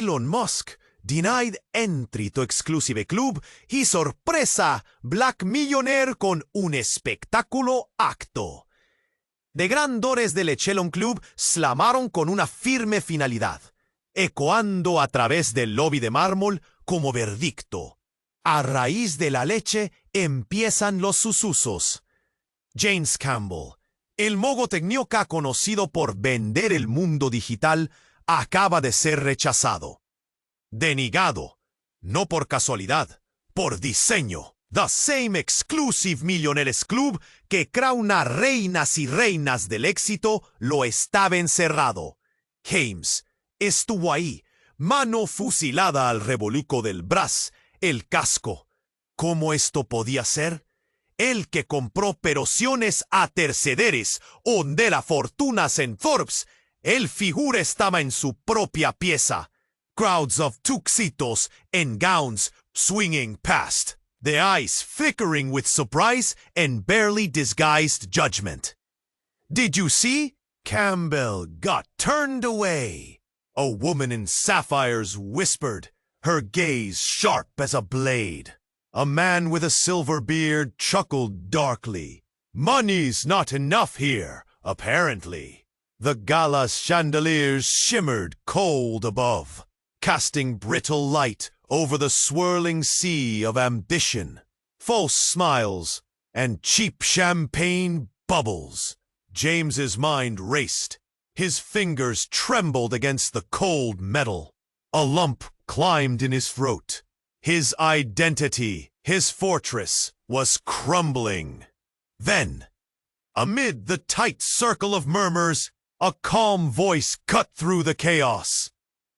Elon Musk denied entry to exclusive club y sorpresa Black Millionaire con un espectáculo acto. De grandores del ELON Club slamaron con una firme finalidad, ecoando a través del lobby de mármol como verdicto. A raíz de la leche empiezan los sususos. James Campbell, el mogo tecnioca conocido por vender el mundo digital, acaba de ser rechazado. Denigado, no por casualidad, por diseño. The same exclusive Millionaires Club que crouna reinas y reinas del éxito lo estaba encerrado. James estuvo ahí, mano fusilada al revoluco del bras, el casco. ¿Cómo esto podía ser? El que compró perociones a tercederes, ondela fortunas en Forbes, el figura estaba en su propia pieza. Crowds of tuxitos and gowns swinging past, the eyes flickering with surprise and barely disguised judgment. Did you see? Campbell got turned away. A woman in sapphires whispered, her gaze sharp as a blade. A man with a silver beard chuckled darkly. Money's not enough here, apparently. The gala's chandeliers shimmered cold above, casting brittle light over the swirling sea of ambition, false smiles, and cheap champagne bubbles. James's mind raced. His fingers trembled against the cold metal. A lump climbed in his throat. His identity, his fortress, was crumbling. Then, amid the tight circle of murmurs, a calm voice cut through the chaos.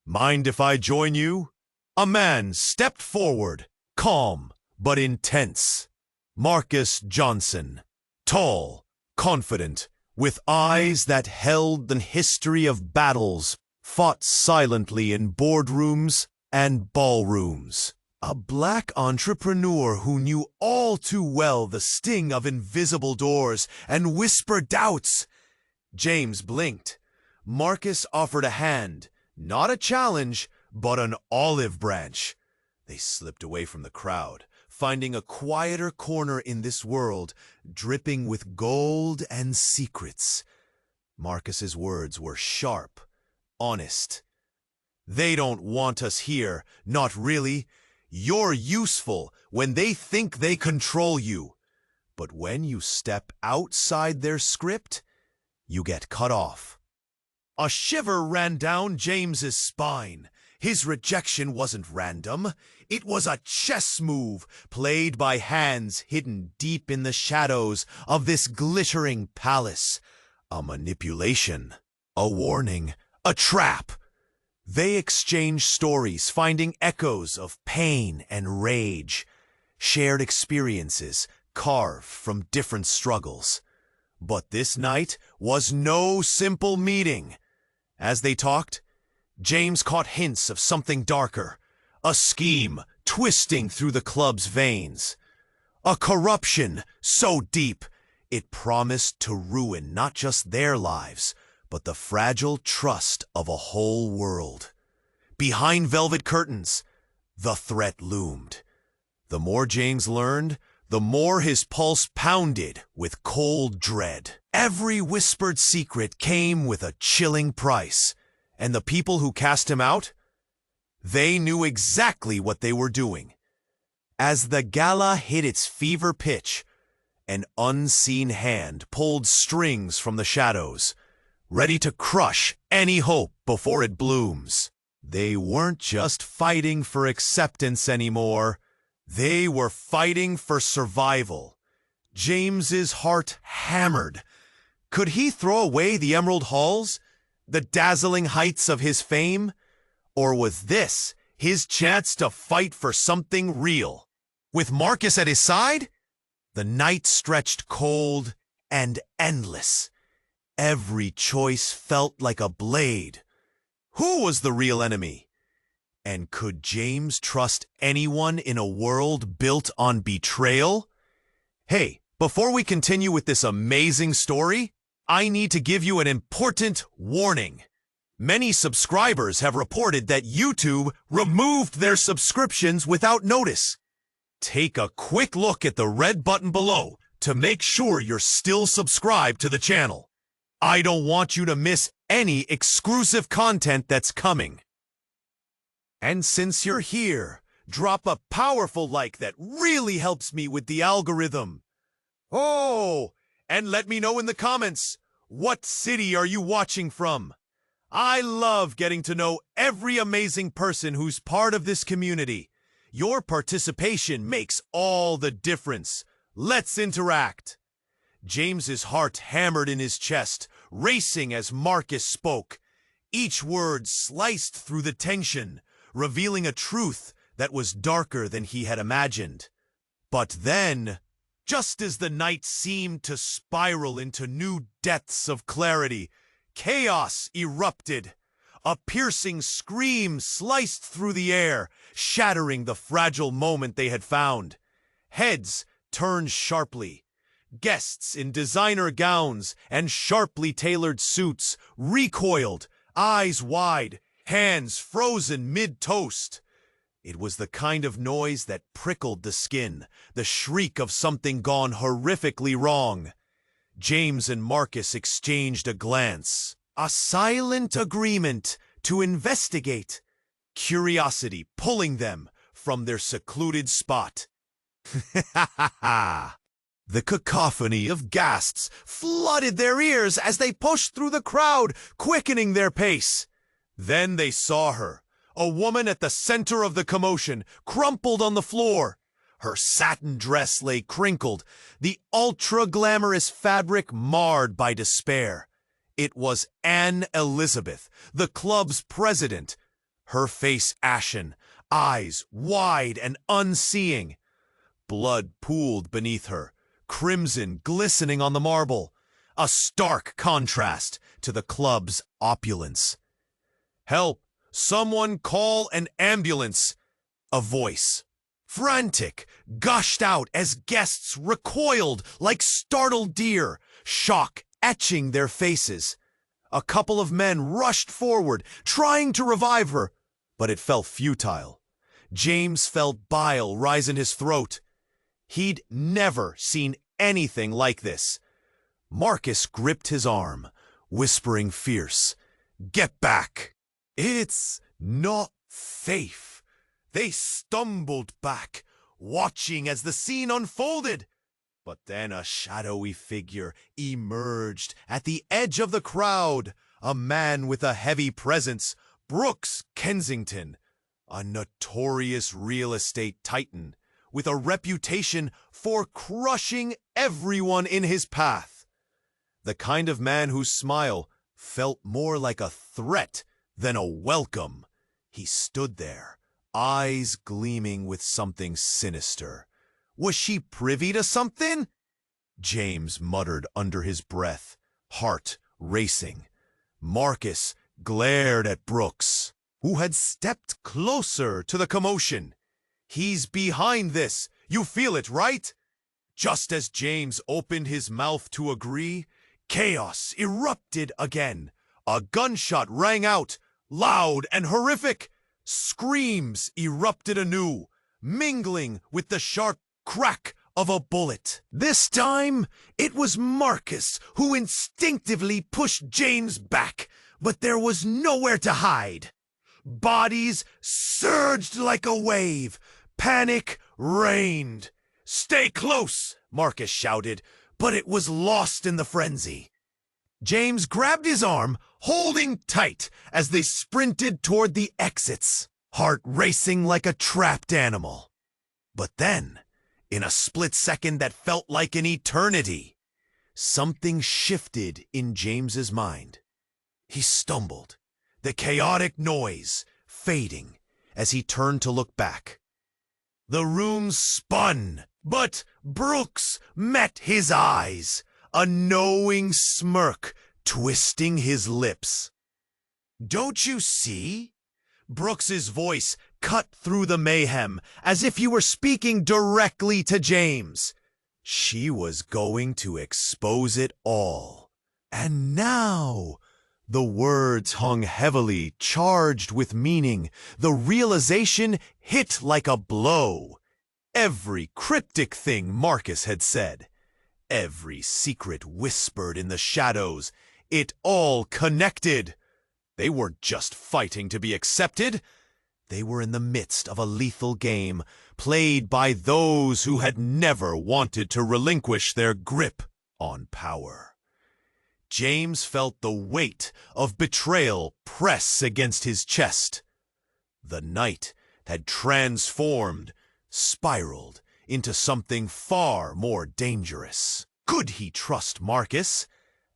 Mind if I join you? A man stepped forward, calm but intense. Marcus Johnson, tall, confident, with eyes that held the history of battles fought silently in boardrooms and ballrooms. A black entrepreneur who knew all too well the sting of invisible doors and whispered doubts. James blinked. Marcus offered a hand, not a challenge, but an olive branch. They slipped away from the crowd, finding a quieter corner in this world, dripping with gold and secrets. Marcus's words were sharp, honest. They don't want us here, not really. You're useful when they think they control you. But when you step outside their script, you get cut off. A shiver ran down James's spine. His rejection wasn't random. It was a chess move played by hands hidden deep in the shadows of this glittering palace. A manipulation, a warning, a trap. They exchanged stories, finding echoes of pain and rage, shared experiences carved from different struggles. But this night was no simple meeting. As they talked, James caught hints of something darker, a scheme twisting through the club's veins, a corruption so deep it promised to ruin not just their lives, but the fragile trust of a whole world. Behind velvet curtains, the threat loomed. The more James learned, the more his pulse pounded with cold dread. Every whispered secret came with a chilling price, and the people who cast him out, they knew exactly what they were doing. As the gala hit its fever pitch, an unseen hand pulled strings from the shadows, ready to crush any hope before it blooms. They weren't just fighting for acceptance anymore. They were fighting for survival. James's heart hammered. Could he throw away the emerald halls, the dazzling heights of his fame? Or was this his chance to fight for something real? With Marcus at his side, the night stretched cold and endless. Every choice felt like a blade. Who was the real enemy? And could James trust anyone in a world built on betrayal? Hey, before we continue with this amazing story, I need to give you an important warning. Many subscribers have reported that YouTube removed their subscriptions without notice. Take a quick look at the red button below to make sure you're still subscribed to the channel. I don't want you to miss any exclusive content that's coming. And since you're here, drop a powerful like that really helps me with the algorithm. Oh, and let me know in the comments, what city are you watching from? I love getting to know every amazing person who's part of this community. Your participation makes all the difference. Let's interact. James's heart hammered in his chest, racing as Marcus spoke. Each word sliced through the tension, revealing a truth that was darker than he had imagined. But then, just as the night seemed to spiral into new depths of clarity, chaos erupted. A piercing scream sliced through the air, shattering the fragile moment they had found. Heads turned sharply. Guests in designer gowns and sharply tailored suits recoiled, eyes wide, hands frozen mid-toast. It was the kind of noise that prickled the skin, the shriek of something gone horrifically wrong. James and Marcus exchanged a glance, a silent agreement to investigate, curiosity pulling them from their secluded spot. The cacophony of gasps flooded their ears as they pushed through the crowd, quickening their pace. Then they saw her, a woman at the center of the commotion, crumpled on the floor. Her satin dress lay crinkled, the ultra-glamorous fabric marred by despair. It was Anne Elizabeth, the club's president, her face ashen, eyes wide and unseeing. Blood pooled beneath her, crimson glistening on the marble, a stark contrast to the club's opulence. "Help! Someone call an ambulance!" A voice, frantic, gushed out as guests recoiled like startled deer, shock etching their faces. A couple of men rushed forward, trying to revive her, but it felt futile. James felt bile rise in his throat. He'd never seen anything like this. Marcus gripped his arm, whispering fierce, "Get back!" "It's not safe." They stumbled back, watching as the scene unfolded. But then a shadowy figure emerged at the edge of the crowd, a man with a heavy presence, Brooks Kensington, a notorious real estate titan with a reputation for crushing everyone in his path. The kind of man whose smile felt more like a threat than a welcome. He stood there, eyes gleaming with something sinister. Was she privy to something? James muttered under his breath, heart racing. Marcus glared at Brooks, who had stepped closer to the commotion. "He's behind this. You feel it, right?" Just as James opened his mouth to agree, chaos erupted again. A gunshot rang out, loud and horrific. Screams erupted anew, mingling with the sharp crack of a bullet. This time, it was Marcus who instinctively pushed James back, but there was nowhere to hide. Bodies surged like a wave. Panic reigned. "Stay close," Marcus shouted, but it was lost in the frenzy. James grabbed his arm, holding tight as they sprinted toward the exits, heart racing like a trapped animal. But then, in a split second that felt like an eternity, something shifted in James's mind. He stumbled, the chaotic noise fading as he turned to look back. The room spun, but Brooks met his eyes, a knowing smirk twisting his lips. "Don't you see?" Brooks's voice cut through the mayhem as if he were speaking directly to James. She was going to expose it all. And now, The words hung heavily, charged with meaning. The realization hit like a blow. Every cryptic thing Marcus had said, every secret whispered in the shadows, it all connected. They weren't just fighting to be accepted. They were in the midst of a lethal game, played by those who had never wanted to relinquish their grip on power. James felt the weight of betrayal press against his chest. The night had transformed, spiraled into something far more dangerous. Could he trust Marcus?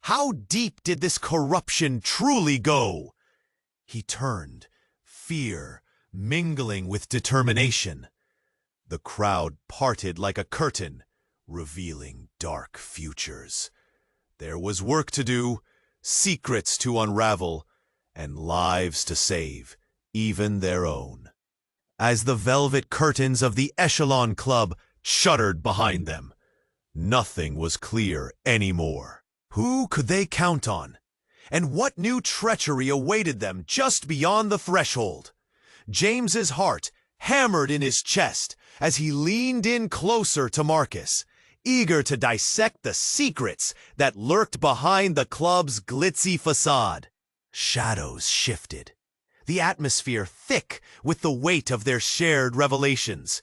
How deep did this corruption truly go? He turned, fear mingling with determination. The crowd parted like a curtain, revealing dark futures. There was work to do, secrets to unravel, and lives to save, even their own. As the velvet curtains of the Echelon Club shuddered behind them, nothing was clear anymore. Who could they count on? And what new treachery awaited them just beyond the threshold? James's heart hammered in his chest as he leaned in closer to Marcus, eager to dissect the secrets that lurked behind the club's glitzy facade. Shadows shifted, the atmosphere thick with the weight of their shared revelations.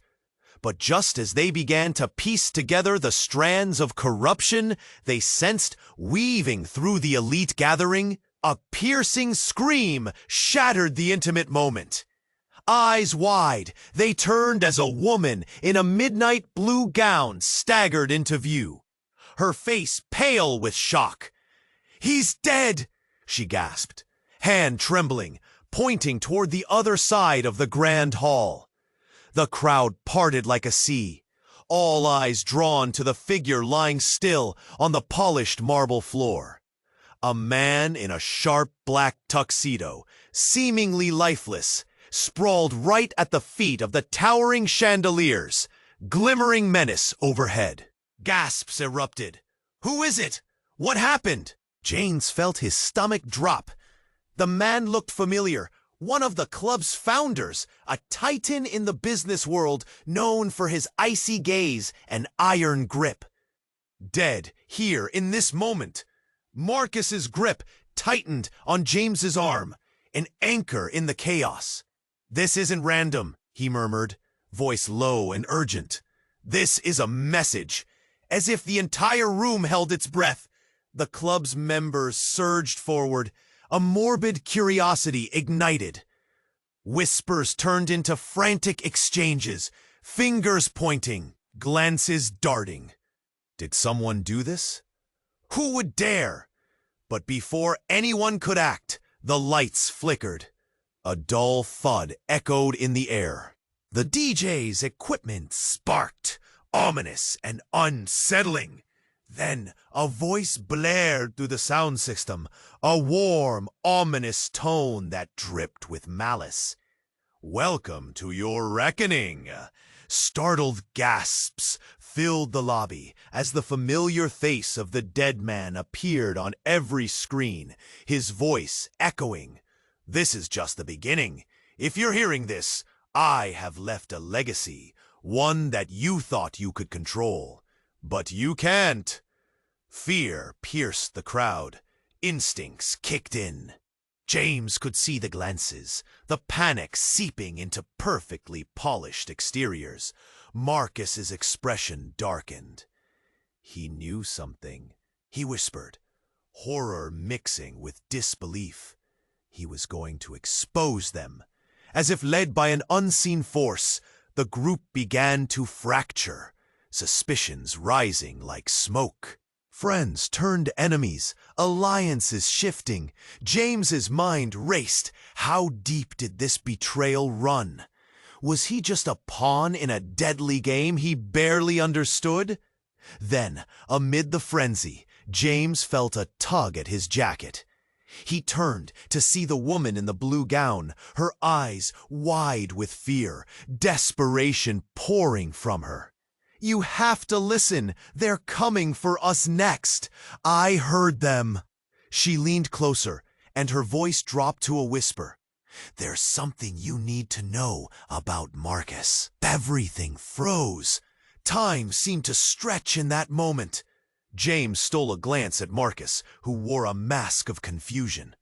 But just as they began to piece together the strands of corruption they sensed weaving through the elite gathering, a piercing scream shattered the intimate moment. Eyes wide, they turned as a woman in a midnight blue gown staggered into view, her face pale with shock. "He's dead!" she gasped, hand trembling, pointing toward the other side of the grand hall. The crowd parted like a sea, all eyes drawn to the figure lying still on the polished marble floor. A man in a sharp black tuxedo, seemingly lifeless, sprawled right at the feet of the towering chandeliers, glimmering menace overhead. Gasps erupted. "Who is it? What happened?" James felt his stomach drop. The man looked familiar. One of the club's founders, a titan in the business world known for his icy gaze and iron grip. Dead here in this moment. Marcus's grip tightened on James's arm, an anchor in the chaos. "This isn't random," he murmured, voice low and urgent. "This is a message." As if the entire room held its breath, the club's members surged forward, a morbid curiosity ignited. Whispers turned into frantic exchanges, fingers pointing, glances darting. Did someone do this? Who would dare? But before anyone could act, the lights flickered. A dull thud echoed in the air. The DJ's equipment sparked, ominous and unsettling. Then a voice blared through the sound system, a warm, ominous tone that dripped with malice. "Welcome to your reckoning." Startled gasps filled the lobby as the familiar face of the dead man appeared on every screen, his voice echoing. "This is just the beginning. If you're hearing this, I have left a legacy, one that you thought you could control. But you can't." Fear pierced the crowd. Instincts kicked in. James could see the glances, the panic seeping into perfectly polished exteriors. Marcus's expression darkened. He knew something, he whispered, horror mixing with disbelief. He was going to expose them. As if led by an unseen force, the group began to fracture, suspicions rising like smoke. Friends turned enemies, alliances shifting. James's mind raced. How deep did this betrayal run? Was he just a pawn in a deadly game he barely understood? Then, amid the frenzy, James felt a tug at his jacket. He turned to see the woman in the blue gown, her eyes wide with fear, desperation pouring from her. "You have to listen. They're coming for us next. I heard them." She leaned closer, and her voice dropped to a whisper. "There's something you need to know about Marcus." Everything froze. Time seemed to stretch in that moment. James stole a glance at Marcus, who wore a mask of confusion.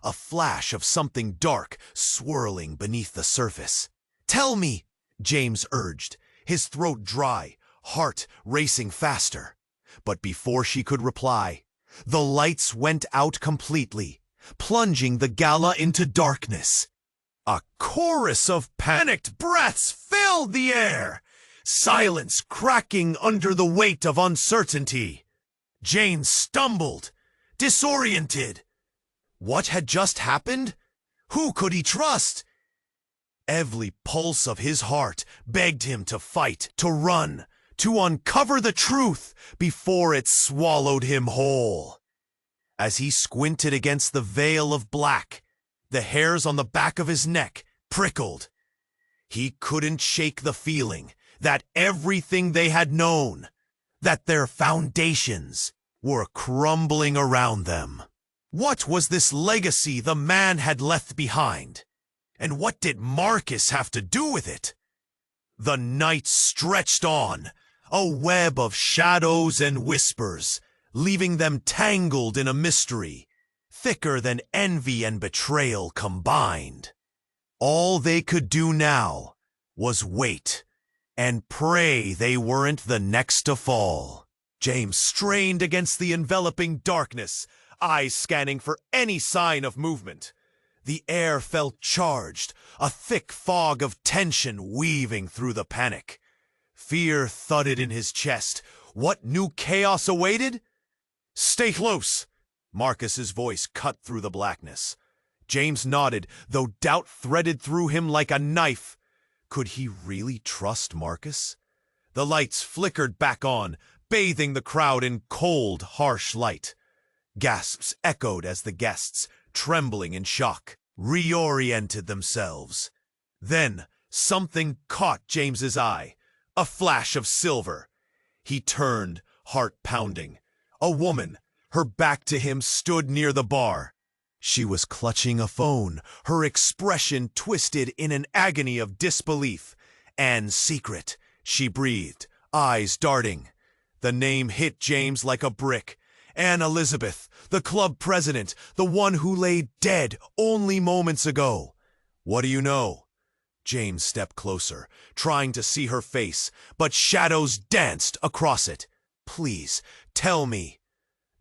A flash of something dark swirling beneath the surface. "Tell me," James urged, his throat dry, heart racing faster. But before she could reply, the lights went out completely, plunging the gala into darkness. A chorus of panicked breaths filled the air, silence cracking under the weight of uncertainty. James stumbled, disoriented. What had just happened? Who could he trust? Every pulse of his heart begged him to fight, to run, to uncover the truth before it swallowed him whole. As he squinted against the veil of black, the hairs on the back of his neck prickled. He couldn't shake the feeling that everything they had known, that their foundations were crumbling around them. What was this legacy the man had left behind? And what did Marcus have to do with it? The night stretched on, a web of shadows and whispers, leaving them tangled in a mystery, thicker than envy and betrayal combined. All they could do now was wait and pray they weren't the next to fall. James strained against the enveloping darkness, eyes scanning for any sign of movement. The air felt charged, a thick fog of tension weaving through the panic. Fear thudded in his chest. What new chaos awaited? "Stay close!" Marcus's voice cut through the blackness. James nodded, though doubt threaded through him like a knife. Could he really trust Marcus? The lights flickered back on, bathing the crowd in cold, harsh light. Gasps echoed as the guests, trembling in shock, reoriented themselves. Then something caught James's eye, a flash of silver. He turned, heart pounding. A woman, her back to him, stood near the bar. She was clutching a phone, her expression twisted in an agony of disbelief. "Anne's secret," she breathed, eyes darting. The name hit James like a brick. Anne Elizabeth, the club president, the one who lay dead only moments ago. "What do you know?" James stepped closer, trying to see her face, but shadows danced across it. "Please, tell me."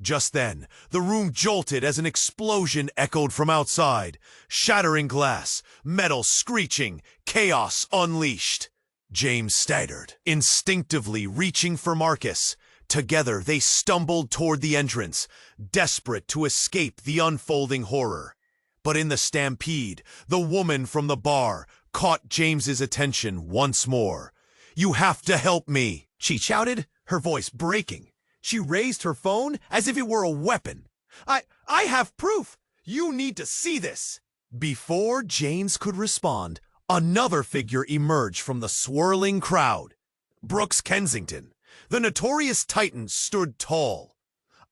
Just then, the room jolted as an explosion echoed from outside. Shattering glass, metal screeching, chaos unleashed. James staggered, instinctively reaching for Marcus. Together, they stumbled toward the entrance, desperate to escape the unfolding horror. But in the stampede, the woman from the bar caught James's attention once more. "You have to help me," she shouted, her voice breaking. She raised her phone as if it were a weapon. I have proof. You need to see this." Before James could respond, another figure emerged from the swirling crowd. Brooks Kensington, the notorious Titan, stood tall,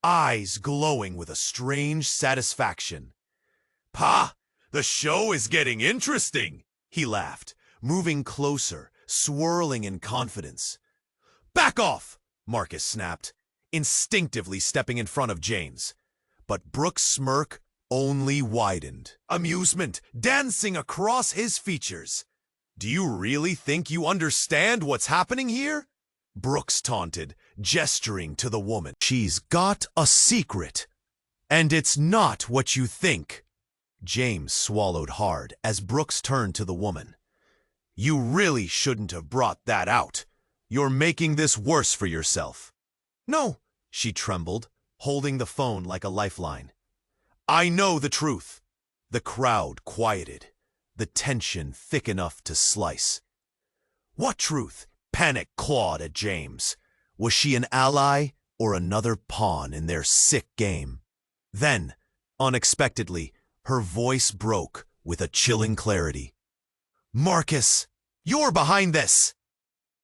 eyes glowing with a strange satisfaction. "Pa, the show is getting interesting," he laughed, moving closer, swirling in confidence. "Back off," Marcus snapped, instinctively stepping in front of James. But Brooks' smirk only widened, amusement dancing across his features. "Do you really think you understand what's happening here?" Brooks taunted, gesturing to the woman. "She's got a secret, and it's not what you think." James swallowed hard as Brooks turned to the woman. "You really shouldn't have brought that out. You're making this worse for yourself." "No," she trembled, holding the phone like a lifeline. "I know the truth." The crowd quieted, the tension thick enough to slice. What truth? Panic clawed at James. Was she an ally or another pawn in their sick game? Then, unexpectedly, her voice broke with a chilling clarity. "Marcus, you're behind this!"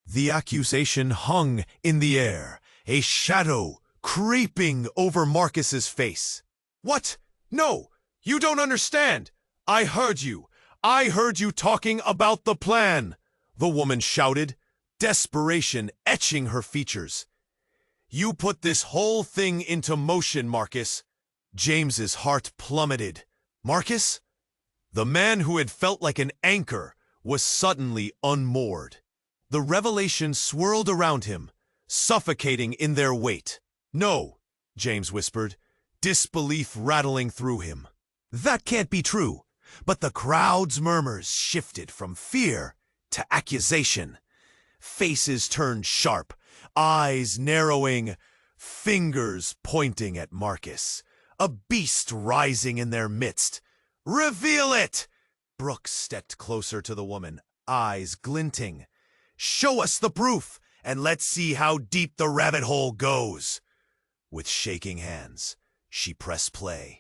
The accusation hung in the air, a shadow creeping over Marcus's face. "What? No! You don't understand. I heard you. I heard you talking about the plan, the woman shouted, desperation etching her features. You put this whole thing into motion, Marcus. James's heart plummeted. Marcus? The man who had felt like an anchor was suddenly unmoored. The revelation swirled around him, suffocating in their weight. No, James whispered, disbelief rattling through him. That can't be true. But the crowd's murmurs shifted from fear to accusation. Faces turned sharp, eyes narrowing, fingers pointing at Marcus, a beast rising in their midst. Reveal it! Brooks stepped closer to the woman, eyes glinting. Show us the proof, and let's see how deep the rabbit hole goes. With shaking hands, she pressed play.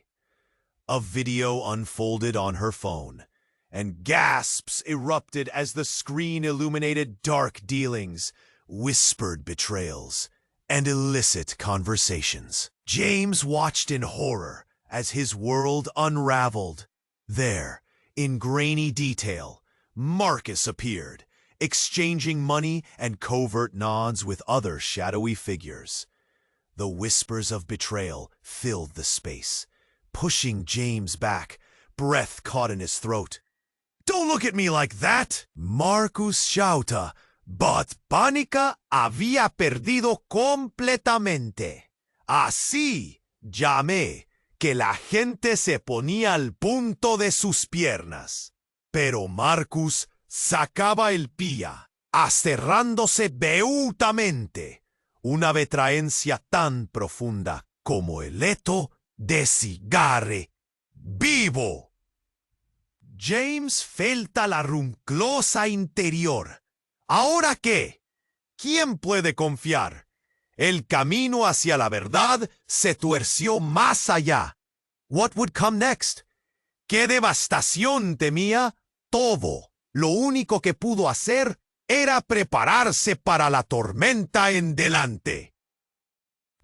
A video unfolded on her phone, and gasps erupted as the screen illuminated dark dealings, whispered betrayals, and illicit conversations. James watched in horror as his world unraveled. There, in grainy detail, Marcus appeared, exchanging money and covert nods with other shadowy figures. The whispers of betrayal filled the space, pushing James back, breath caught in his throat. Don't look at me like that! Marcus shouted, but Pánica había perdido completamente. Así llamé que la gente se ponía al punto de sus piernas. Pero Marcus sacaba el pie, aserrándose beutamente, una vetraencia tan profunda como el leto de cigarre vivo. James felta la runclosa interior. ¿Ahora qué? ¿Quién puede confiar? El camino hacia la verdad se tuerció más allá. What would come next? ¡Qué devastación temía! Todo. Lo único que pudo hacer era prepararse para la tormenta en delante.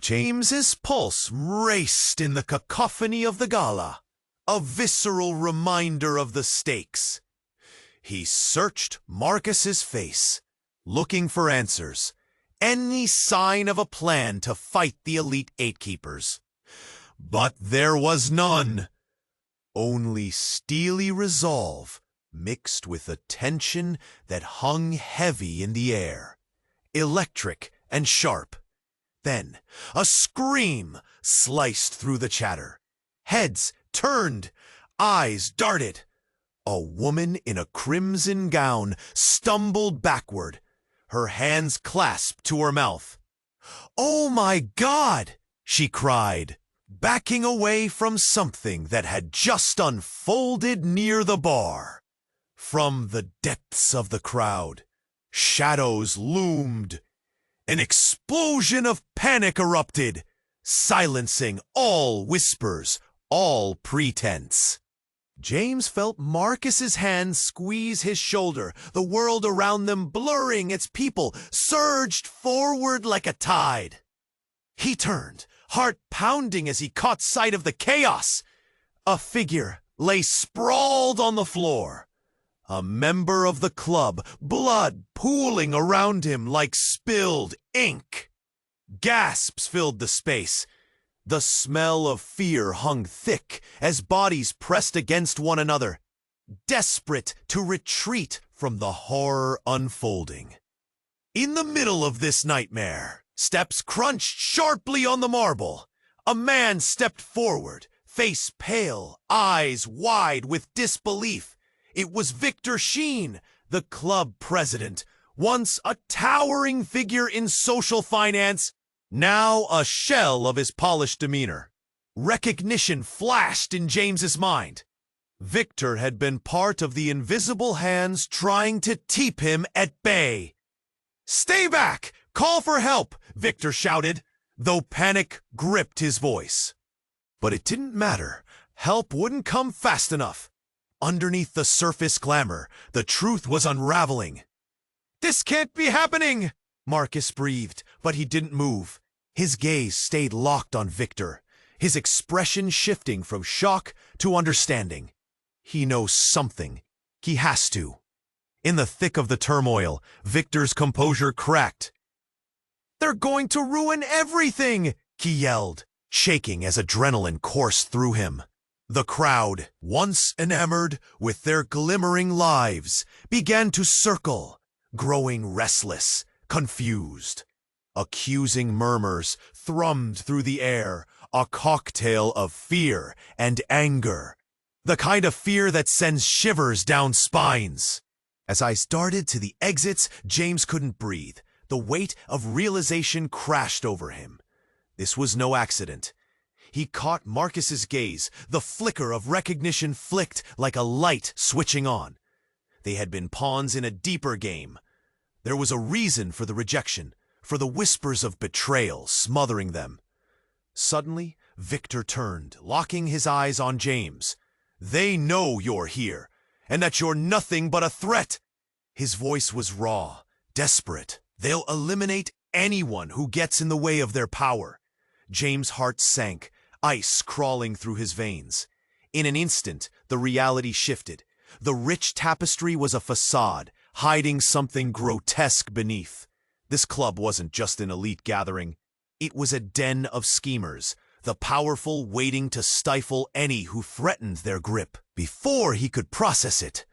James's pulse raced in the cacophony of the gala, a visceral reminder of the stakes. He searched Marcus's face, looking for answers, any sign of a plan to fight the elite Eightkeepers. But there was none. Only steely resolve mixed with a tension that hung heavy in the air, electric and sharp. Then a scream sliced through the chatter. Heads turned, eyes darted. A woman in a crimson gown stumbled backward, her hands clasped to her mouth. "Oh my God!" she cried, backing away from something that had just unfolded near the bar. From the depths of the crowd, shadows loomed. An explosion of panic erupted, silencing all whispers, all pretense. James felt Marcus's hand squeeze his shoulder, the world around them blurring, its people surged forward like a tide. He turned, heart pounding as he caught sight of the chaos. A figure lay sprawled on the floor. A member of the club, blood pooling around him like spilled ink. Gasps filled the space. The smell of fear hung thick as bodies pressed against one another, desperate to retreat from the horror unfolding. In the middle of this nightmare, steps crunched sharply on the marble. A man stepped forward, face pale, eyes wide with disbelief. It was Victor Sheen, the club president, once a towering figure in social finance, now a shell of his polished demeanor. Recognition flashed in James's mind. Victor had been part of the invisible hands trying to keep him at bay. "Stay back! Call for help!" Victor shouted, though panic gripped his voice. But it didn't matter. Help wouldn't come fast enough. Underneath the surface glamour, the truth was unraveling. "This can't be happening!" Marcus breathed, but he didn't move. His gaze stayed locked on Victor, his expression shifting from shock to understanding. He knows something. He has to. In the thick of the turmoil, Victor's composure cracked. "They're going to ruin everything!" he yelled, shaking as adrenaline coursed through him. The crowd, once enamored with their glimmering lives, began to circle, growing restless, confused. Accusing murmurs thrummed through the air, a cocktail of fear and anger. The kind of fear that sends shivers down spines. As I started to the exits, James couldn't breathe. The weight of realization crashed over him. This was no accident. He caught Marcus's gaze. The flicker of recognition flicked like a light switching on. They had been pawns in a deeper game. There was a reason for the rejection, for the whispers of betrayal smothering them. Suddenly, Victor turned, locking his eyes on James. "They know you're here, and that you're nothing but a threat." His voice was raw, desperate. "They'll eliminate anyone who gets in the way of their power." James' heart sank, ice crawling through his veins. In an instant, the reality shifted. The rich tapestry was a facade, hiding something grotesque beneath. This club wasn't just an elite gathering. It was a den of schemers, the powerful waiting to stifle any who threatened their grip. Before he could process it,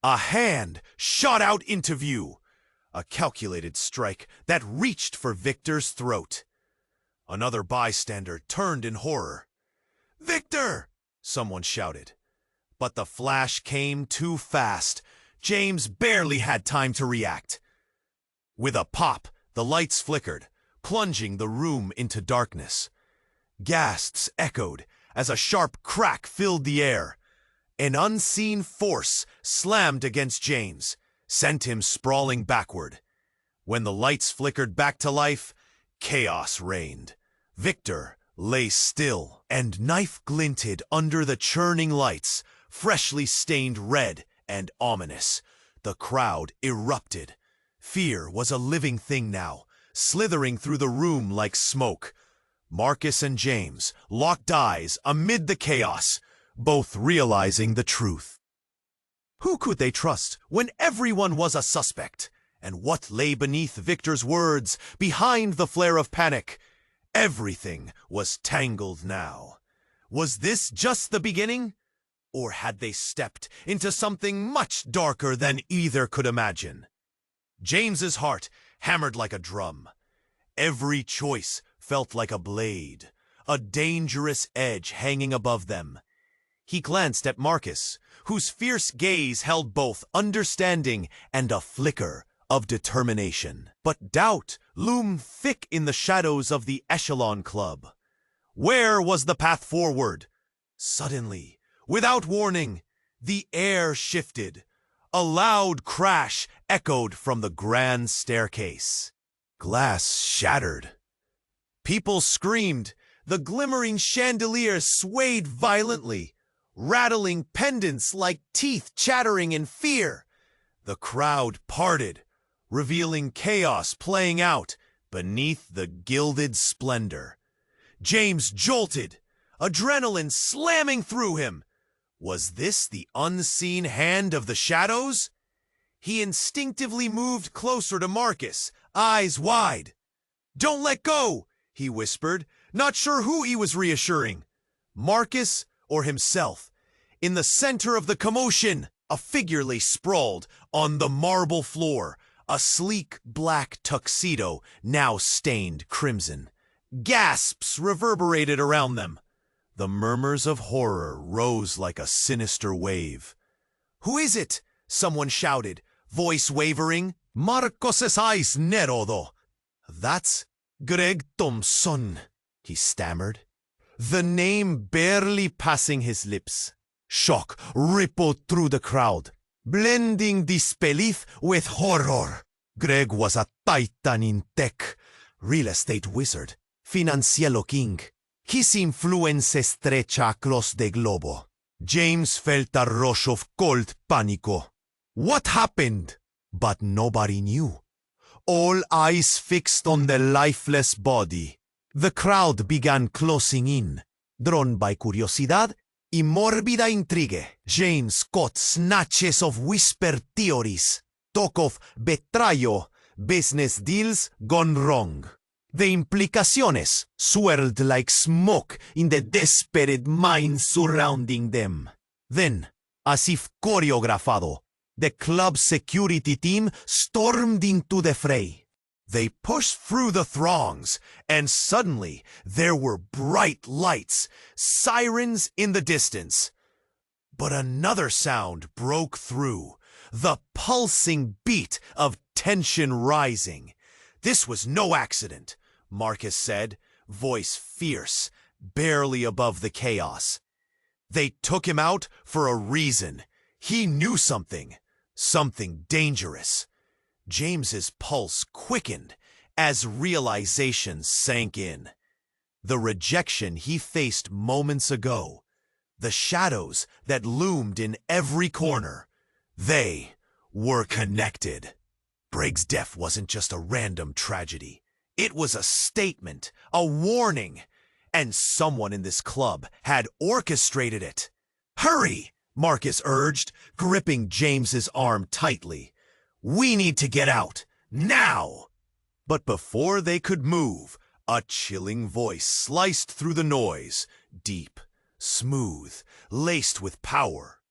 a hand shot out into view. A calculated strike that reached for Victor's throat. Another bystander turned in horror. "Victor!" someone shouted. But the flash came too fast. James barely had time to react. With a pop, the lights flickered, plunging the room into darkness. Gasps echoed as a sharp crack filled the air. An unseen force slammed against James, sent him sprawling backward. When the lights flickered back to life, chaos reigned. Victor lay still, and knife glinted under the churning lights, freshly stained red and ominous. The crowd erupted. Fear was a living thing now, slithering through the room like smoke. Marcus and James locked eyes amid the chaos, both realizing the truth. Who could they trust when everyone was a suspect? And what lay beneath Victor's words, behind the flare of panic? Everything was tangled now. Was this just the beginning? Or had they stepped into something much darker than either could imagine? James's heart hammered like a drum. Every choice felt like a blade, a dangerous edge hanging above them. He glanced at Marcus, whose fierce gaze held both understanding and a flicker of determination. But doubt loomed thick in the shadows of the Echelon Club. Where was the path forward? Suddenly, without warning, the air shifted. A loud crash echoed from the grand staircase. Glass shattered. People screamed. The glimmering chandelier swayed violently, rattling pendants like teeth chattering in fear. The crowd parted, revealing chaos playing out beneath the gilded splendor. James jolted, adrenaline slamming through him. Was this the unseen hand of the shadows? He instinctively moved closer to Marcus, eyes wide. "Don't let go," he whispered, not sure who he was reassuring, Marcus or himself. In the center of the commotion, a figure lay sprawled on the marble floor, a sleek black tuxedo now stained crimson. Gasps reverberated around them. The murmurs of horror rose like a sinister wave. "Who is it?" someone shouted, voice wavering. "Marcos es Nerodo." "That's Greg Thompson," he stammered, the name barely passing his lips. Shock rippled through the crowd, blending disbelief with horror. Greg was a titan in tech, real estate wizard, financiero king. His influence estrecha across the globo. James felt a rush of cold panico. What happened? But nobody knew. All eyes fixed on the lifeless body. The crowd began closing in, Drawn by curiosidad y mórbida intrigue, James caught snatches of whispered theories, talk of betrayal, business deals gone wrong. The implicaciones swirled like smoke in the desperate minds surrounding them. Then, as if choreografado, the club's security team stormed into the fray. They pushed through the throngs, and suddenly there were bright lights, sirens in the distance. But another sound broke through, the pulsing beat of tension rising. This was no accident, Marcus said, voice fierce, barely above the chaos. They took him out for a reason. He knew something dangerous. James's pulse quickened as realization sank in. The rejection he faced moments ago, the shadows that loomed in every corner, they were connected. Bragg's death wasn't just a random tragedy. It was a statement, a warning, and someone in this club had orchestrated it. "Hurry!" Marcus urged, gripping James's arm tightly. "We need to get out, now!" But before they could move, a chilling voice sliced through the noise, deep, smooth, laced with power.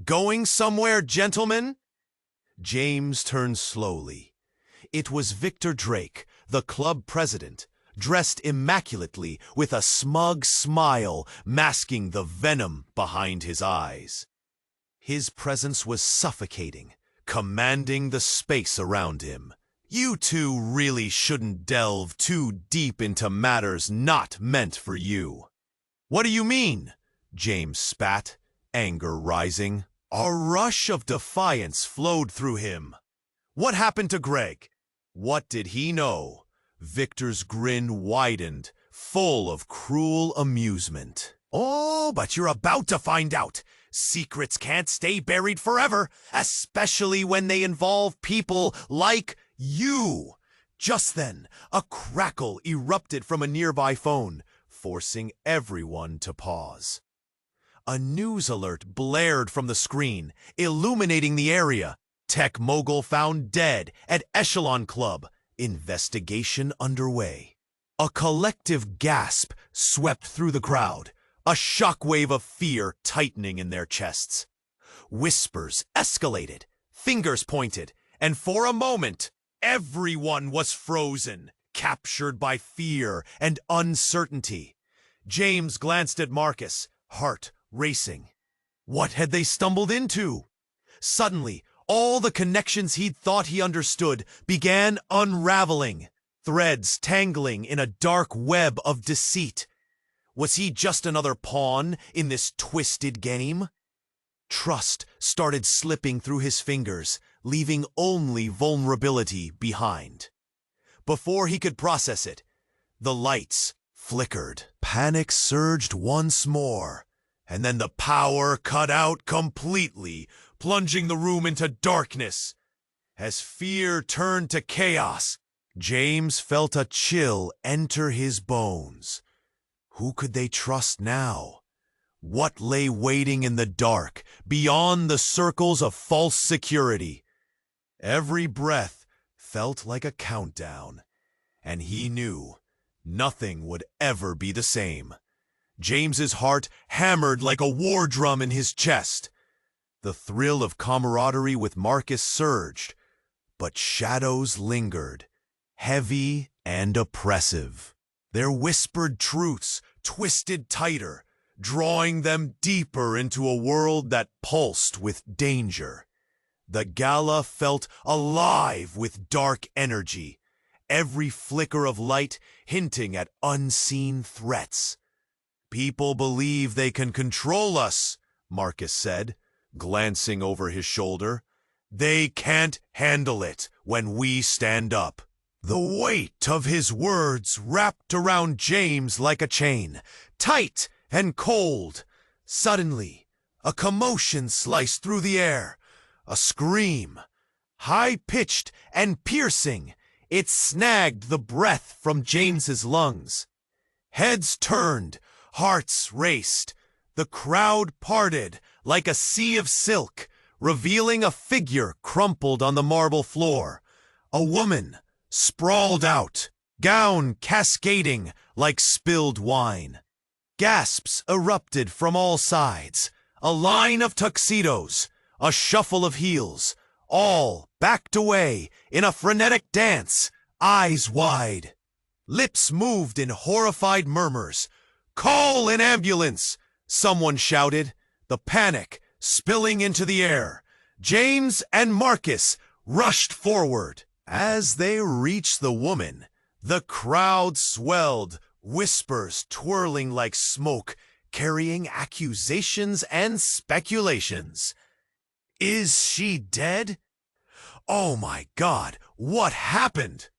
"Going somewhere, gentlemen?" James turned slowly. It was Victor Drake, the club president, dressed immaculately with a smug smile masking the venom behind his eyes. His presence was suffocating, commanding the space around him. "You two really shouldn't delve too deep into matters not meant for you." "What do you mean?" James spat, anger rising. A rush of defiance flowed through him. What happened to Greg? What did he know? Victor's grin widened, full of cruel amusement. "Oh, but you're about to find out. Secrets can't stay buried forever, especially when they involve people like you." Just then, a crackle erupted from a nearby phone, forcing everyone to pause. A news alert blared from the screen, illuminating the area. Tech mogul found dead at Echelon Club. Investigation underway. A collective gasp swept through the crowd, a shockwave of fear tightening in their chests. Whispers escalated, fingers pointed, and for a moment, everyone was frozen, captured by fear and uncertainty. James glanced at Marcus, heart racing. What had they stumbled into? Suddenly, all the connections he'd thought he understood began unraveling, threads tangling in a dark web of deceit. Was he just another pawn in this twisted game? Trust started slipping through his fingers, leaving only vulnerability behind. Before he could process it, the lights flickered. Panic surged once more, and then the power cut out completely, plunging the room into darkness. As fear turned to chaos, James felt a chill enter his bones. Who could they trust now? What lay waiting in the dark, beyond the circles of false security? Every breath felt like a countdown, and he knew nothing would ever be the same. James's heart hammered like a war drum in his chest. The thrill of camaraderie with Marcus surged, but shadows lingered, heavy and oppressive. Their whispered truths twisted tighter, drawing them deeper into a world that pulsed with danger. The gala felt alive with dark energy, every flicker of light hinting at unseen threats. "People believe they can control us," Marcus said, glancing over his shoulder. "They can't handle it when we stand up." The weight of his words wrapped around James like a chain, tight and cold. Suddenly, a commotion sliced through the air. A scream, high-pitched and piercing. It snagged the breath from James's lungs. Heads turned, Hearts raced. The crowd parted like a sea of silk, revealing a figure crumpled on the marble floor. A woman, sprawled out, gown cascading like spilled wine. Gasps erupted from all sides. A line of tuxedos, a shuffle of heels, all backed away in a frenetic dance, eyes wide. Lips moved in horrified murmurs. "Call an ambulance!" someone shouted, the panic spilling into the air. James and Marcus rushed forward. As they reached the woman, the crowd swelled, whispers twirling like smoke, carrying accusations and speculations. Is she dead? Oh my God, what happened?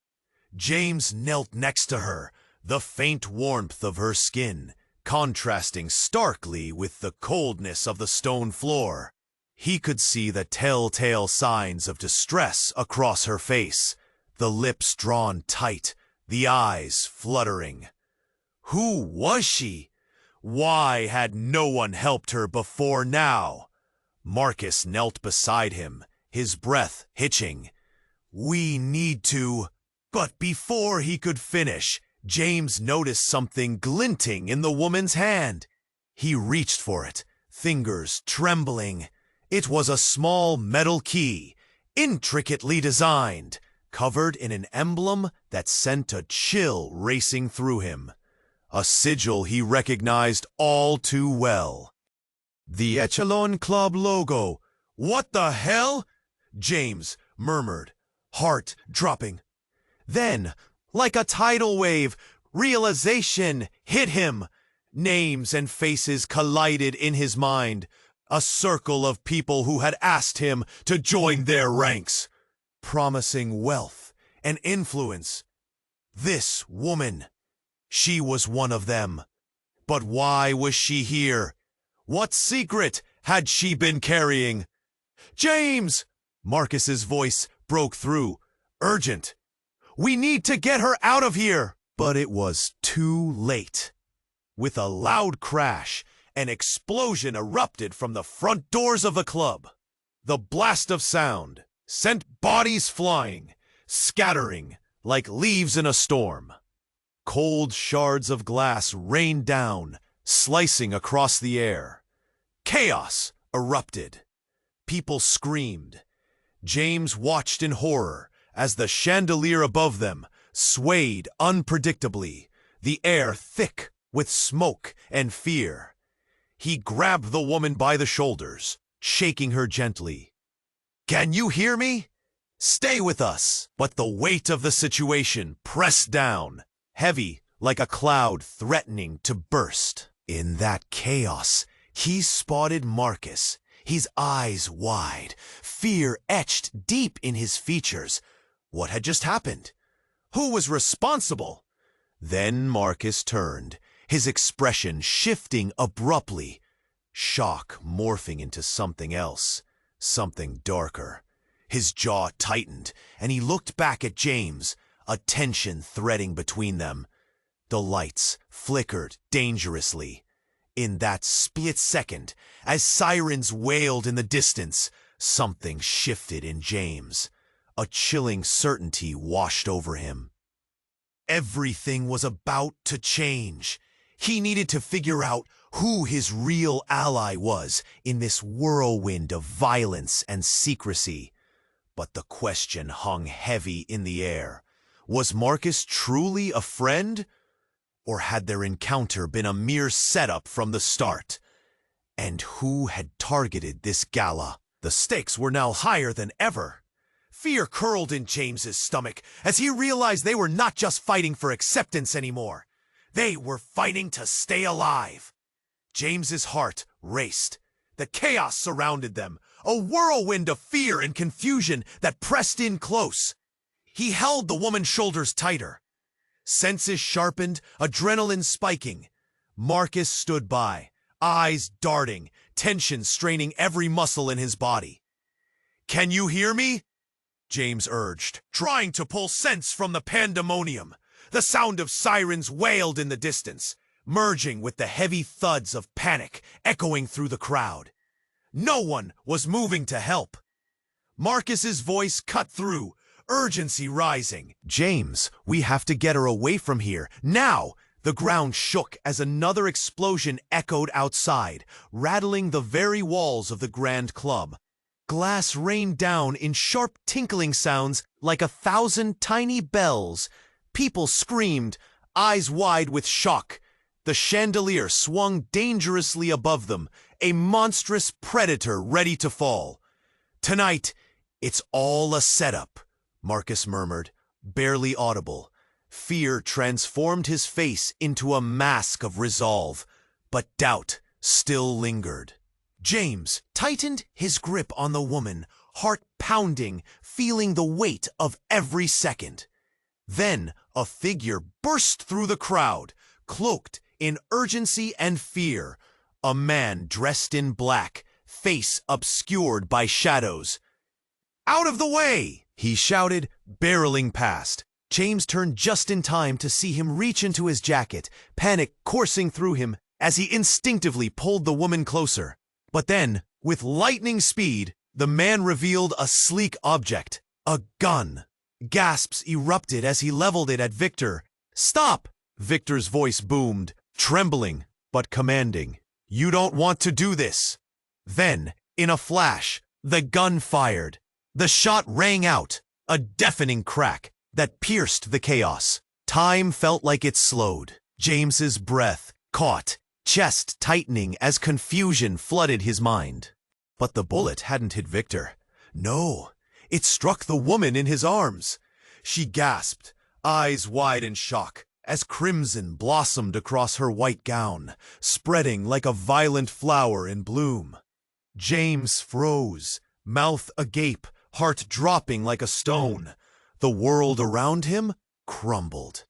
James knelt next to her, the faint warmth of her skin contrasting starkly with the coldness of the stone floor. He could see the telltale signs of distress across her face, the lips drawn tight, the eyes fluttering. Who was she? Why had no one helped her before now? Marcus knelt beside him, his breath hitching. "We need to..." But before he could finish, James noticed something glinting in the woman's hand. He reached for it, fingers trembling. It was a small metal key, intricately designed, covered in an emblem that sent a chill racing through him. A sigil he recognized all too well. The ELON Club logo. "What the hell?" James murmured, heart dropping. Then, like a tidal wave, realization hit him. Names and faces collided in his mind. A circle of people who had asked him to join their ranks, promising wealth and influence. This woman, she was one of them. But why was she here? What secret had she been carrying? "James!" Marcus's voice broke through, urgent. "We need to get her out of here!" But it was too late. With a loud crash, an explosion erupted from the front doors of the club. The blast of sound sent bodies flying, scattering like leaves in a storm. Cold shards of glass rained down, slicing across the air. Chaos erupted. People screamed. James watched in horror as the chandelier above them swayed unpredictably, the air thick with smoke and fear. He grabbed the woman by the shoulders, shaking her gently. "Can you hear me? Stay with us." But the weight of the situation pressed down, heavy like a cloud threatening to burst. In that chaos, he spotted Marcus, his eyes wide, fear etched deep in his features. What had just happened? Who was responsible? Then Marcus turned, his expression shifting abruptly, shock morphing into something else, something darker. His jaw tightened, and he looked back at James, a tension threading between them. The lights flickered dangerously. In that split second, as sirens wailed in the distance, something shifted in James. A chilling certainty washed over him. Everything was about to change. He needed to figure out who his real ally was in this whirlwind of violence and secrecy. But the question hung heavy in the air. Was Marcus truly a friend? Or had their encounter been a mere setup from the start? And who had targeted this gala? The stakes were now higher than ever. Fear curled in James's stomach as he realized they were not just fighting for acceptance anymore. They were fighting to stay alive. James's heart raced. The chaos surrounded them, a whirlwind of fear and confusion that pressed in close. He held the woman's shoulders tighter. Senses sharpened, adrenaline spiking. Marcus stood by, eyes darting, tension straining every muscle in his body. "Can you hear me?" James urged, trying to pull sense from the pandemonium. The sound of sirens wailed in the distance. merging with the heavy thuds of panic echoing through the crowd. No one was moving to help. Marcus's voice cut through, urgency rising. "James, we have to get her away from here, now!" The ground shook as another explosion echoed outside, rattling the very walls of the Grand Club. Glass rained down in sharp tinkling sounds like 1,000 tiny bells. People screamed, eyes wide with shock. The chandelier swung dangerously above them, a monstrous predator ready to fall. "Tonight, it's all a setup," Marcus murmured, barely audible. Fear transformed his face into a mask of resolve, but doubt still lingered. James tightened his grip on the woman, heart pounding, feeling the weight of every second. Then a figure burst through the crowd, cloaked in urgency and fear. A man dressed in black, face obscured by shadows. "Out of the way!" he shouted, barreling past. James turned just in time to see him reach into his jacket, panic coursing through him as he instinctively pulled the woman closer. But then, with lightning speed, the man revealed a sleek object, a gun. Gasps erupted as he leveled it at Victor. "Stop!" Victor's voice boomed, trembling but commanding. "You don't want to do this." Then, in a flash, the gun fired. The shot rang out, a deafening crack that pierced the chaos. Time felt like it slowed. James's breath caught, chest tightening as confusion flooded his mind. But the bullet hadn't hit Victor. No, it struck the woman in his arms. She gasped, eyes wide in shock, as crimson blossomed across her white gown, spreading like a violent flower in bloom. James froze, mouth agape, heart dropping like a stone. The world around him crumbled.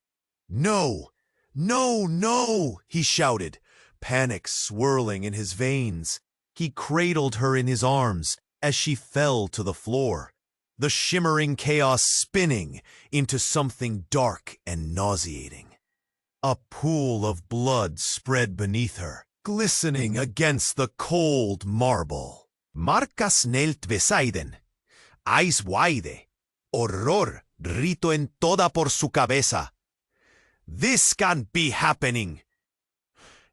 "No, no, no!" he shouted, panic swirling in his veins. He cradled her in his arms as she fell to the floor, the shimmering chaos spinning into something dark and nauseating. A pool of blood spread beneath her, glistening against the cold marble. Marcas nelt besaiden, eyes wide, horror rito en toda por su cabeza. "This can't be happening."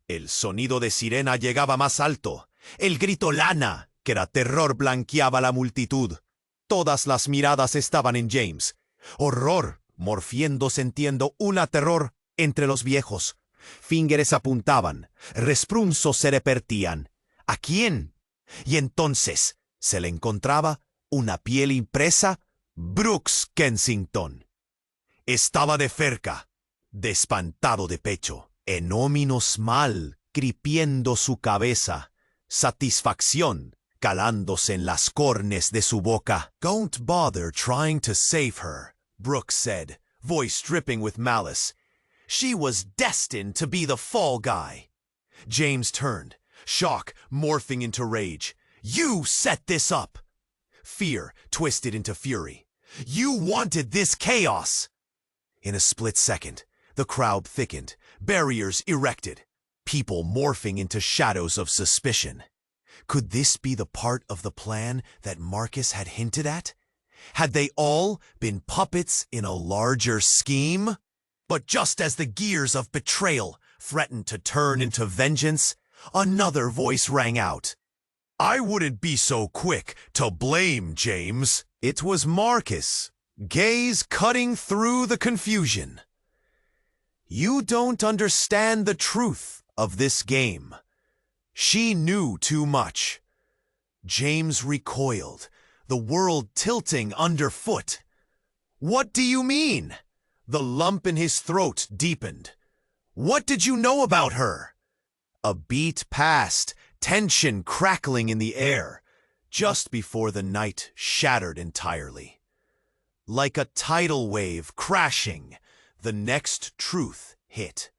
El sonido de sirena llegaba más alto. El grito lana, que era terror, blanqueaba la multitud. Todas las miradas estaban en James. Horror, morfiendo, sintiendo una terror entre los viejos. Fingers apuntaban, resprunzos se repartían. ¿A quién? Y entonces se le encontraba una piel impresa, Brooks Kensington. Estaba de cerca, despantado de pecho, enóminos mal, cripiendo su cabeza, satisfacción calándose en las cornes de su boca. "Don't bother trying to save her," Brooks said, voice dripping with malice. "She was destined to be the fall guy." James turned, shock morphing into rage. "You set this up!" Fear twisted into fury. "You wanted this chaos!" In a split second, the crowd thickened, barriers erected, people morphing into shadows of suspicion. Could this be the part of the plan that Marcus had hinted at? Had they all been puppets in a larger scheme? But just as the gears of betrayal threatened to turn into vengeance, another voice rang out. "I wouldn't be so quick to blame, James." It was Marcus, gaze cutting through the confusion. "You don't understand the truth of this game. She knew too much." James recoiled, the world tilting underfoot. "What do you mean?" The lump in his throat deepened. "What did you know about her?" A beat passed, tension crackling in the air, just before the night shattered entirely. Like a tidal wave crashing, the next truth hit.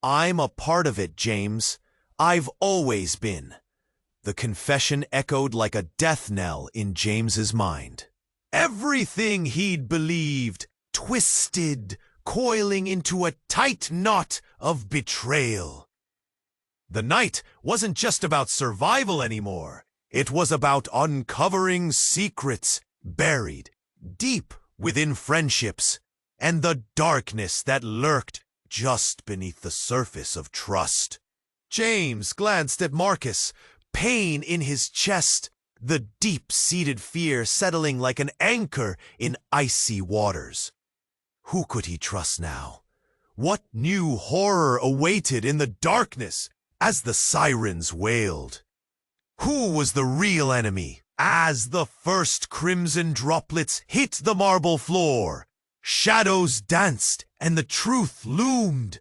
"I'm a part of it, James. I've always been." The confession echoed like a death knell in James's mind. Everything he'd believed, twisted, coiling into a tight knot of betrayal. The night wasn't just about survival anymore. It was about uncovering secrets buried deep within friendships and the darkness that lurked just beneath the surface of trust. James glanced at Marcus, pain in his chest, the deep-seated fear settling like an anchor in icy waters. Who could he trust now? What new horror awaited in the darkness as the sirens wailed? Who was the real enemy? As the first crimson droplets hit the marble floor, shadows danced and the truth loomed.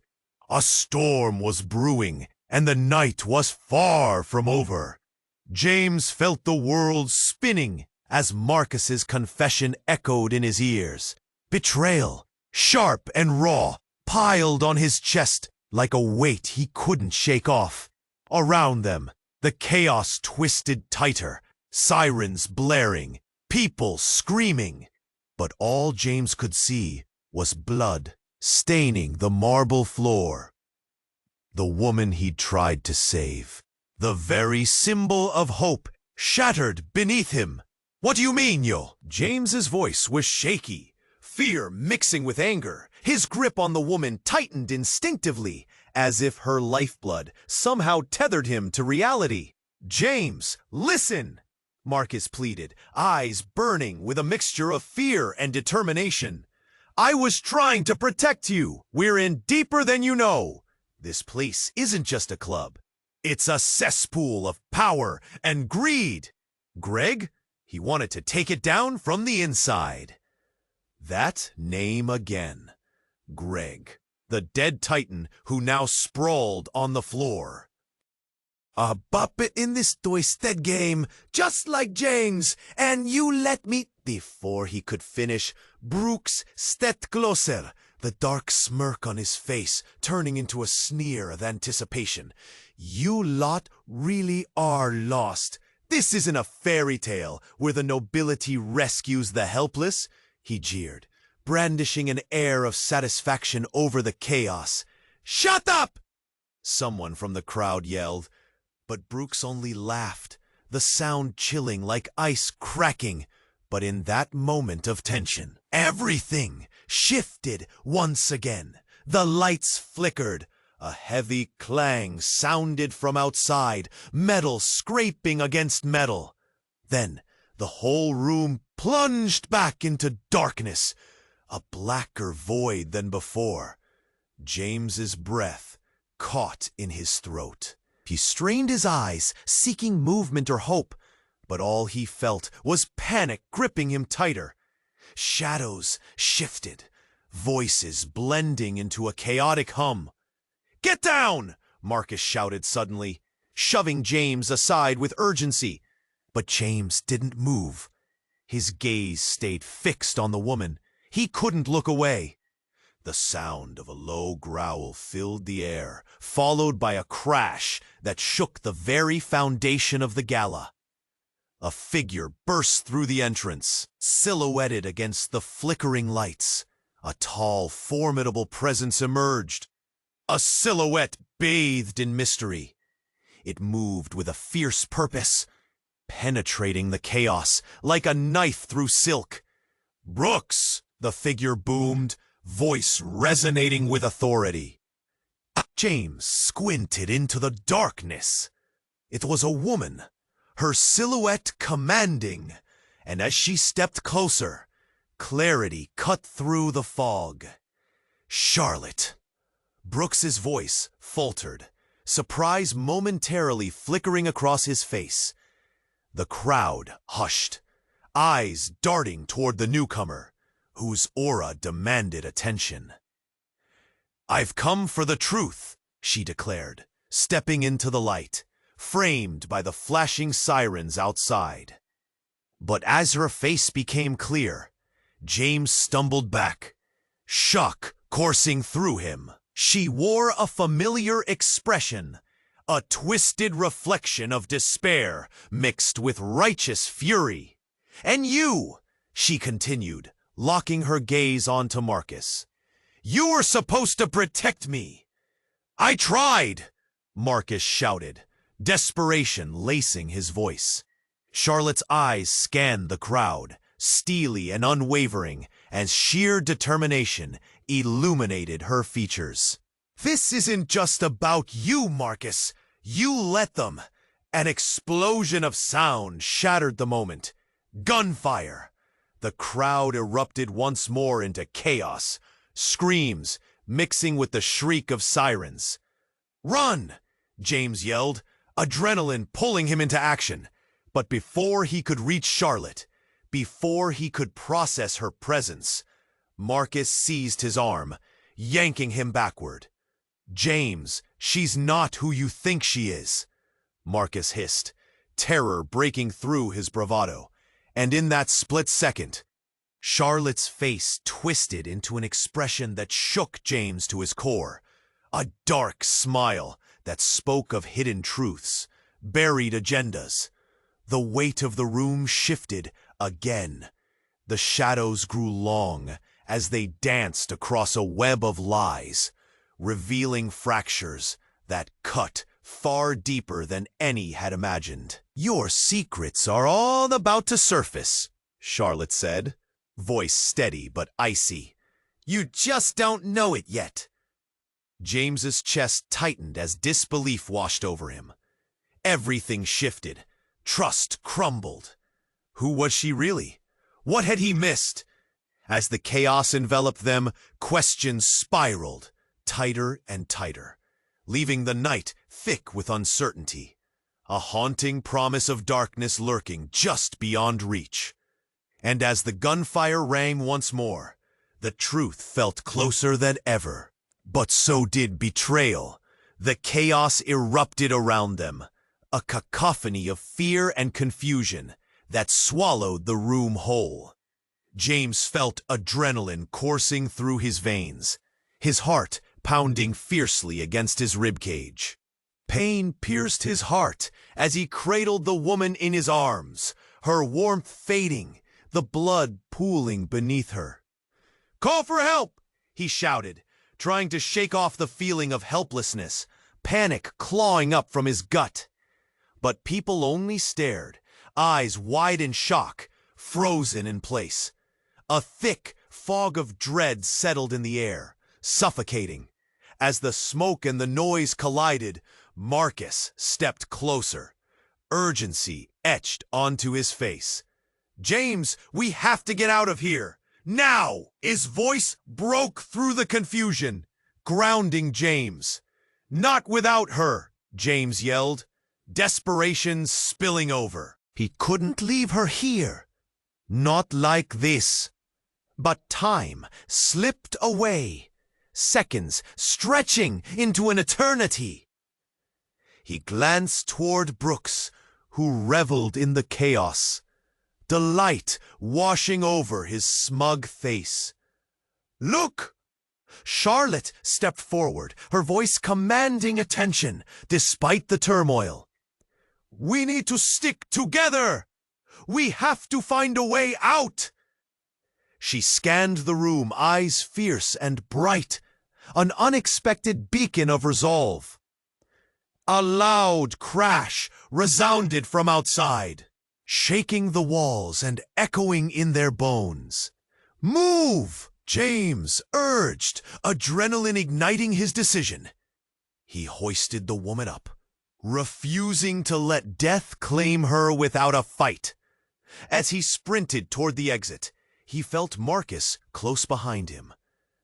A storm was brewing and the night was far from over. James felt the world spinning as Marcus's confession echoed in his ears. Betrayal, sharp and raw, piled on his chest like a weight he couldn't shake off. Around them, the chaos twisted tighter, sirens blaring, people screaming. But all James could see was blood staining the marble floor. The woman he'd tried to save, the very symbol of hope, shattered beneath him. "What do you mean, yo?" James's voice was shaky, fear mixing with anger. His grip on the woman tightened instinctively, as if her lifeblood somehow tethered him to reality. "James, listen!" Marcus pleaded, eyes burning with a mixture of fear and determination. "I was trying to protect you. We're in deeper than you know. This place isn't just a club. It's a cesspool of power and greed. Greg, he wanted to take it down from the inside." That name again. Greg, the dead titan who now sprawled on the floor. "A puppet in this twisted game, just like James, and you let me—" Before he could finish, Brooks stepped closer, the dark smirk on his face turning into a sneer of anticipation. "You lot really are lost. This isn't a fairy tale where the nobility rescues the helpless," he jeered, brandishing an air of satisfaction over the chaos. "Shut up!" someone from the crowd yelled, but Brooks only laughed, the sound chilling like ice cracking. But in that moment of tension, everything shifted once again. The lights flickered. A heavy clang sounded from outside, metal scraping against metal. Then the whole room plunged back into darkness, a blacker void than before. James's breath caught in his throat. He strained his eyes, seeking movement or hope, but all he felt was panic gripping him tighter. Shadows shifted, voices blending into a chaotic hum. "Get down!" Marcus shouted suddenly, shoving James aside with urgency. But James didn't move. His gaze stayed fixed on the woman. He couldn't look away. The sound of a low growl filled the air, followed by a crash that shook the very foundation of the gala. A figure burst through the entrance, silhouetted against the flickering lights. A tall, formidable presence emerged. A silhouette bathed in mystery. It moved with a fierce purpose, penetrating the chaos like a knife through silk. "Brooks!" the figure boomed, voice resonating with authority. James squinted into the darkness. It was a woman, her silhouette commanding, and as she stepped closer, clarity cut through the fog. "Charlotte." Brooks's voice faltered, surprise momentarily flickering across his face. The crowd hushed, eyes darting toward the newcomer, whose aura demanded attention. "I've come for the truth," she declared, stepping into the light, framed by the flashing sirens outside. But as her face became clear, James stumbled back, shock coursing through him. She wore a familiar expression, a twisted reflection of despair mixed with righteous fury. "And you," she continued, locking her gaze onto Marcus, "you were supposed to protect me. "I tried!" Marcus shouted, desperation lacing his voice. Charlotte's eyes scanned the crowd, steely and unwavering, as sheer determination illuminated her features. "This isn't just about you, Marcus. You let them." An explosion of sound shattered the moment. Gunfire. The crowd erupted once more into chaos, screams mixing with the shriek of sirens. "Run!" James yelled, adrenaline pulling him into action. But before he could reach Charlotte, before he could process her presence, Marcus seized his arm, yanking him backward. "James, she's not who you think she is," Marcus hissed, terror breaking through his bravado. And in that split second, Charlotte's face twisted into an expression that shook James to his core. A dark smile that spoke of hidden truths, buried agendas. The weight of the room shifted again. The shadows grew long as they danced across a web of lies, revealing fractures that cut far deeper than any had imagined. "Your secrets are all about to surface," Charlotte said, voice steady but icy. "You just don't know it yet." James's chest tightened as disbelief washed over him. Everything shifted. Trust crumbled. Who was she really? What had he missed? As the chaos enveloped them, questions spiraled, tighter and tighter, leaving the night thick with uncertainty, a haunting promise of darkness lurking just beyond reach. And as the gunfire rang once more, the truth felt closer than ever. But so did betrayal. The chaos erupted around them, a cacophony of fear and confusion that swallowed the room whole. James felt adrenaline coursing through his veins, his heart pounding fiercely against his ribcage. Pain pierced his heart as he cradled the woman in his arms, her warmth fading, the blood pooling beneath her. "Call for help!" he shouted, trying to shake off the feeling of helplessness, panic clawing up from his gut. But people only stared, eyes wide in shock, frozen in place. A thick fog of dread settled in the air, suffocating. As the smoke and the noise collided, Marcus stepped closer, urgency etched onto his face. "James, we have to get out of here! Now!" His voice broke through the confusion, grounding James. "Not without her!" James yelled, desperation spilling over. He couldn't leave her here. Not like this. But time slipped away, seconds stretching into an eternity. He glanced toward Brooks, who reveled in the chaos, delight washing over his smug face. "Look!" Charlotte stepped forward, her voice commanding attention despite the turmoil. "We need to stick together! We have to find a way out!" She scanned the room, eyes fierce and bright, an unexpected beacon of resolve. A loud crash resounded from outside, shaking the walls and echoing in their bones. "Move!" James urged, adrenaline igniting his decision. He hoisted the woman up, refusing to let death claim her without a fight. As he sprinted toward the exit, he felt Marcus close behind him.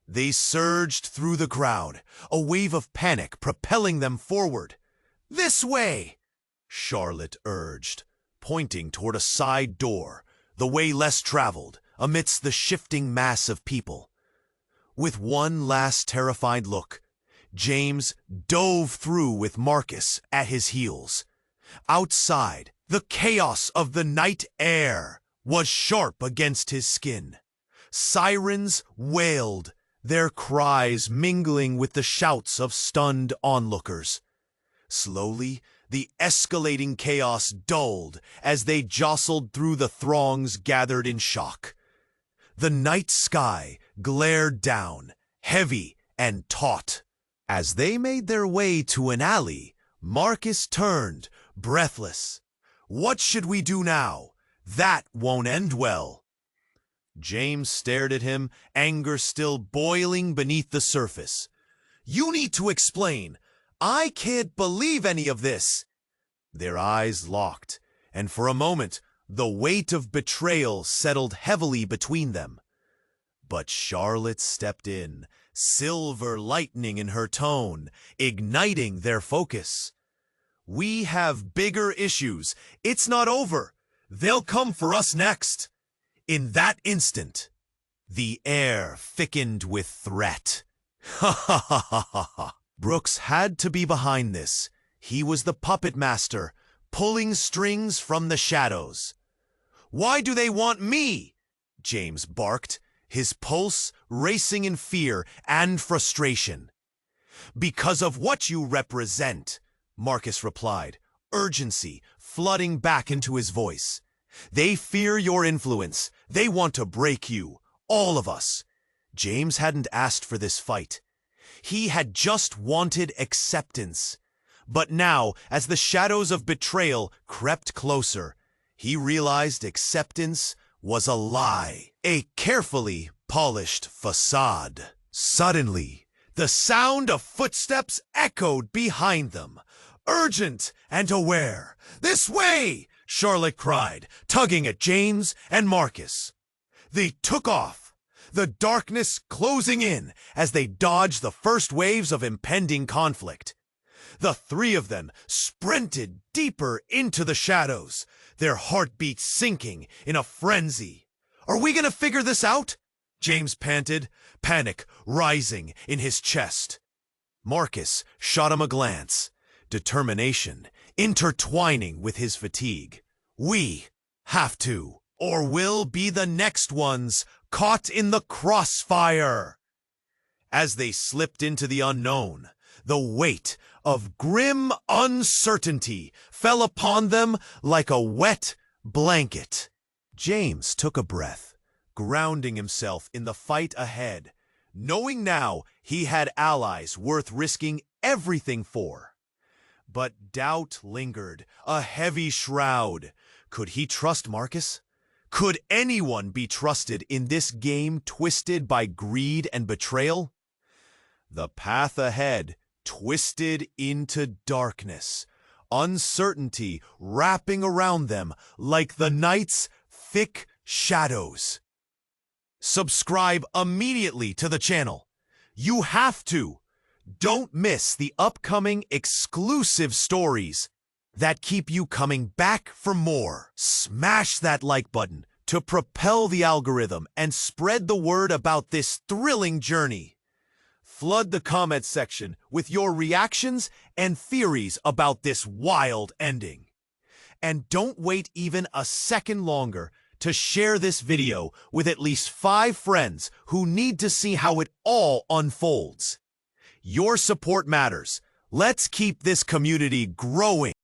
They surged through the crowd, a wave of panic propelling them forward. "This way!" Charlotte urged, pointing toward a side door, the way less traveled, amidst the shifting mass of people. With one last terrified look, James dove through with Marcus at his heels. Outside, the chaos of the night air was sharp against his skin. Sirens wailed, their cries mingling with the shouts of stunned onlookers. Slowly, the escalating chaos dulled as they jostled through the throngs gathered in shock. The night sky glared down, heavy and taut. As they made their way to an alley, Marcus turned, breathless. "What should we do now? That won't end well." James stared at him, anger still boiling beneath the surface. "You need to explain. I can't believe any of this." Their eyes locked, and for a moment, the weight of betrayal settled heavily between them. But Charlotte stepped in, silver lightning in her tone, igniting their focus. "We have bigger issues. It's not over. They'll come for us next." In that instant, the air thickened with threat. Ha ha ha ha ha ha. Brooks had to be behind this. He was the puppet master, pulling strings from the shadows. "Why do they want me?" James barked, his pulse racing in fear and frustration. "Because of what you represent," Marcus replied, urgency flooding back into his voice. "They fear your influence. They want to break you, all of us." James hadn't asked for this fight. He had just wanted acceptance. But now, as the shadows of betrayal crept closer, he realized acceptance was a lie, a carefully polished facade. Suddenly, the sound of footsteps echoed behind them, urgent and aware. "This way!" Charlotte cried, tugging at James and Marcus. They took off, the darkness closing in as they dodged the first waves of impending conflict. The three of them sprinted deeper into the shadows, their heartbeats sinking in a frenzy. "Are we gonna figure this out?" James panted, panic rising in his chest. Marcus shot him a glance, determination intertwining with his fatigue. "We have to, or we'll be the next ones caught in the crossfire." As they slipped into the unknown, the weight of grim uncertainty fell upon them like a wet blanket. James took a breath, grounding himself in the fight ahead, knowing now he had allies worth risking everything for. But doubt lingered, a heavy shroud. Could he trust Marcus? Could anyone be trusted in this game twisted by greed and betrayal? The path ahead twisted into darkness, uncertainty wrapping around them like the night's thick shadows. Subscribe immediately to the channel. You have to. Don't miss the upcoming exclusive stories that keep you coming back for more. Smash that like button to propel the algorithm and spread the word about this thrilling journey. Flood the comment section with your reactions and theories about this wild ending. And don't wait even a second longer to share this video with at least 5 friends who need to see how it all unfolds. Your support matters. Let's keep this community growing.